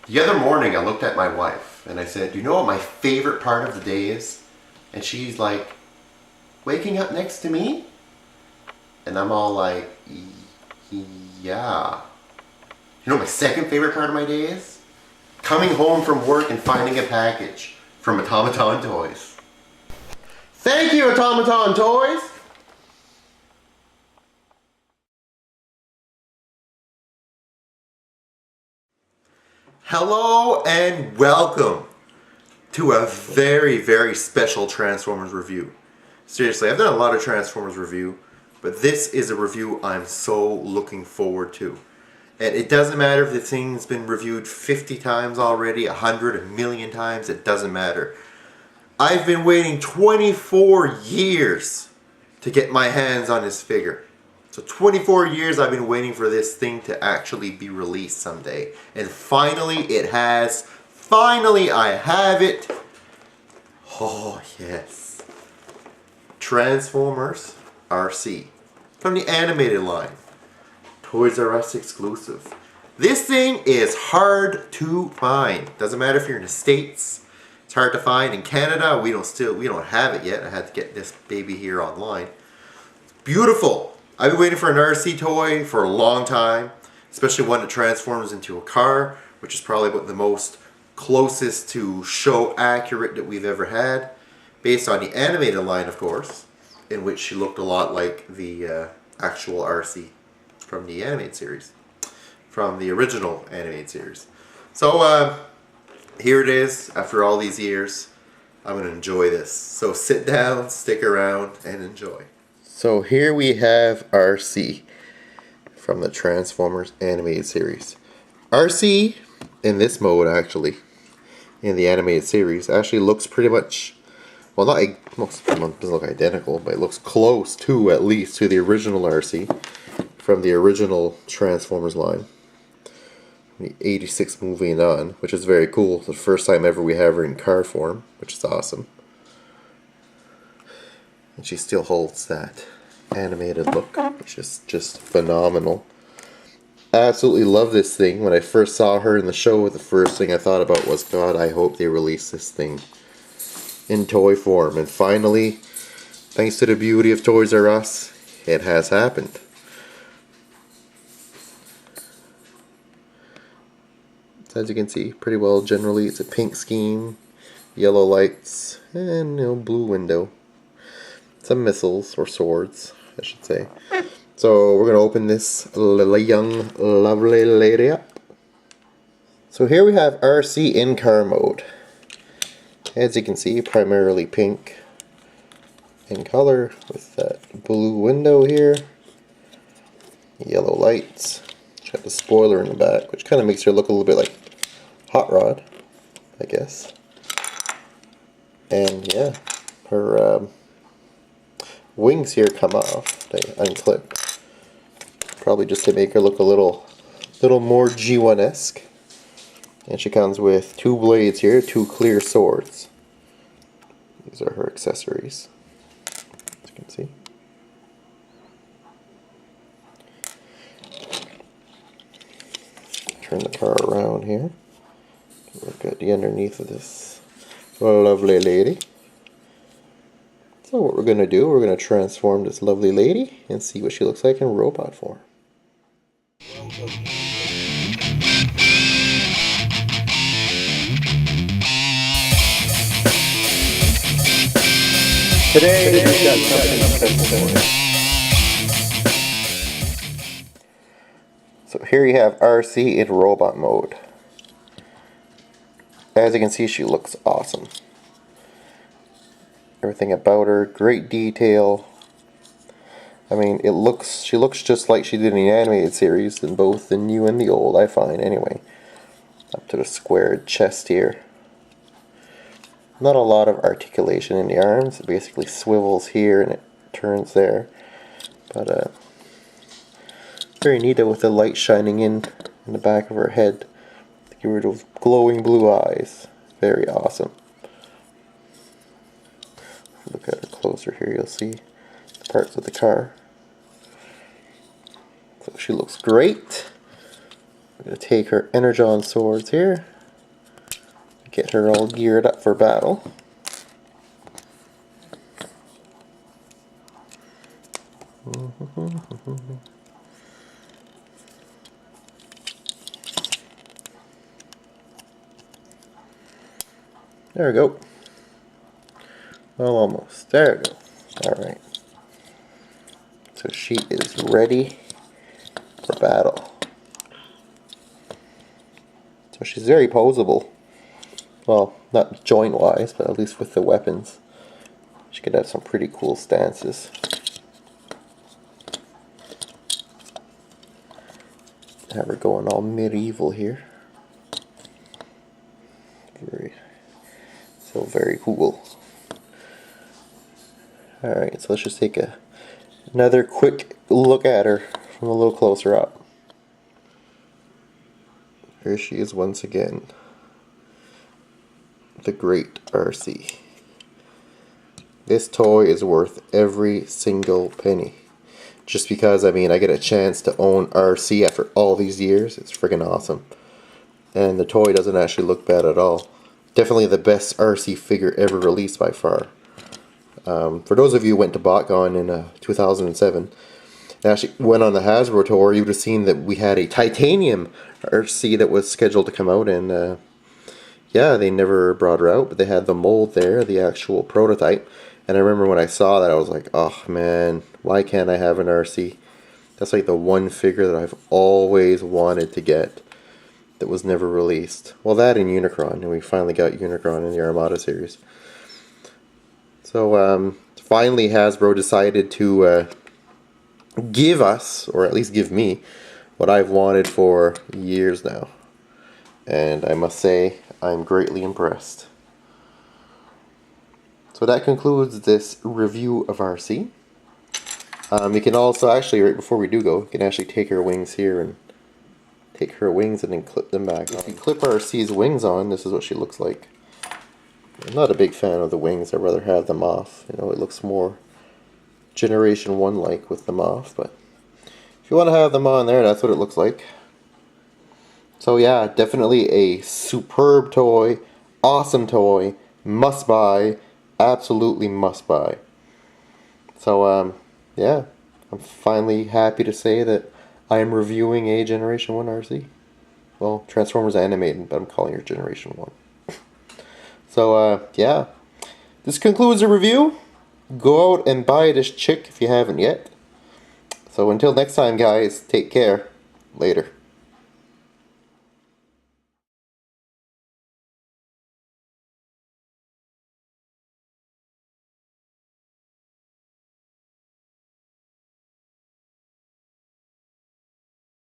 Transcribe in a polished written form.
The other morning I looked at my wife and I said, "Do you know what my favorite part of the day is?" And she's like, "Waking up next to me?" And I'm all like, "Yeah." You know what my second favorite part of my day is? Coming home from work and finding a package from Automaton Toys. Thank you, Automaton Toys! Hello and welcome to a very, very special Transformers review. Seriously, I've done a lot of Transformers review, but this is a review I'm so looking forward to. And it doesn't matter if the thing's been reviewed 50 times already, 100, a million times, it doesn't matter. I've been waiting 24 years to get my hands on this figure. So 24 years I've been waiting for this thing to actually be released someday. And finally it has. Finally I have it. Oh yes. Transformers Arcee. From the animated line. Toys R Us exclusive. This thing is hard to find. Doesn't matter if you're in the States. It's hard to find. In Canada, we don't have it yet. I had to get this baby here online. It's beautiful. I've been waiting for an Arcee toy for a long time, especially one that transforms into a car, which is probably about the most closest to show accurate that we've ever had, based on the animated line, of course, in which she looked a lot like the actual Arcee from the animated series, from the original animated series. So here it is. After all these years, I'm going to enjoy this. So sit down, stick around, and enjoy. So here we have Arcee from the Transformers animated series. Arcee, in this mode actually, in the animated series, actually looks pretty much, well, doesn't look identical, but it looks close to, at least, to the original Arcee from the original Transformers line. The 86 movie and on, which is very cool. The first time ever we have her in car form, which is awesome. And she still holds that animated look, which is just phenomenal. Absolutely love this thing. When I first saw her in the show, the first thing I thought about was, God, I hope they release this thing in toy form. And finally, thanks to the beauty of Toys R Us, it has happened. As you can see, pretty well generally it's a pink scheme, yellow lights, and blue window. Some missiles, or swords, I should say. So we're going to open this young, lovely lady up. So here we have Arcee in car mode. As you can see, primarily pink in color, with that blue window here. Yellow lights. Got the spoiler in the back, which kind of makes her look a little bit like Hot Rod, I guess. And yeah, her wings here come off. They unclip. Probably just to make her look a little more G1-esque. And she comes with two blades here, two clear swords. These are her accessories, as you can see. Turn the car around here. Look at the underneath of this lovely lady. So what we're going to do, we're going to transform this lovely lady and see what she looks like in robot form. Today we've got something special for you. So here you have Arcee in robot mode. As you can see, she looks awesome. Everything about her, great detail. I mean, she looks just like she did in the animated series, in both the new and the old, I find, anyway. Up to the squared chest here. Not a lot of articulation in the arms. It basically swivels here and it turns there. But very neat with the light shining in the back of her head to give her those glowing blue eyes. Very awesome. Look at her closer here, you'll see the parts of the car. So she looks great. I'm going to take her Energon swords here, Get her all geared up for battle. There we go. Well, almost. There we go. Alright. So she is ready for battle. So she's very poseable. Well, not joint-wise, but at least with the weapons. She could have some pretty cool stances. Have her going all medieval here. Very cool. Alright, so let's just take another quick look at her from a little closer up. Here she is once again. The great Arcee. This toy is worth every single penny. Just because, I mean, I get a chance to own Arcee after all these years. It's freaking awesome. And the toy doesn't actually look bad at all. Definitely the best Arcee figure ever released by far. For those of you who went to BotCon in 2007, and actually went on the Hasbro tour, you would have seen that we had a titanium Arcee that was scheduled to come out, and yeah, they never brought her out, but they had the mold there, the actual prototype. And I remember when I saw that, I was like, oh man, why can't I have an Arcee? That's like the one figure that I've always wanted to get that was never released. Well, that and Unicron, and we finally got Unicron in the Armada series. So finally Hasbro decided to give us, or at least give me, what I've wanted for years now. And I must say, I'm greatly impressed. So that concludes this review of Arcee. You can also actually, right before we do go, you can actually take her wings here and take her wings and then clip them back on. If you clip Arcee's wings on, this is what she looks like. I'm not a big fan of the wings. I'd rather have them off. You know, it looks more Generation 1 like with them off. But if you want to have them on there, that's what it looks like. So yeah, definitely a superb toy, awesome toy, must buy, absolutely must buy. So yeah, I'm finally happy to say that I am reviewing a Generation 1 Arcee. Well, Transformers Animated, but I'm calling her Generation 1. So, yeah. This concludes the review. Go out and buy this chick if you haven't yet. So until next time, guys, take care. Later.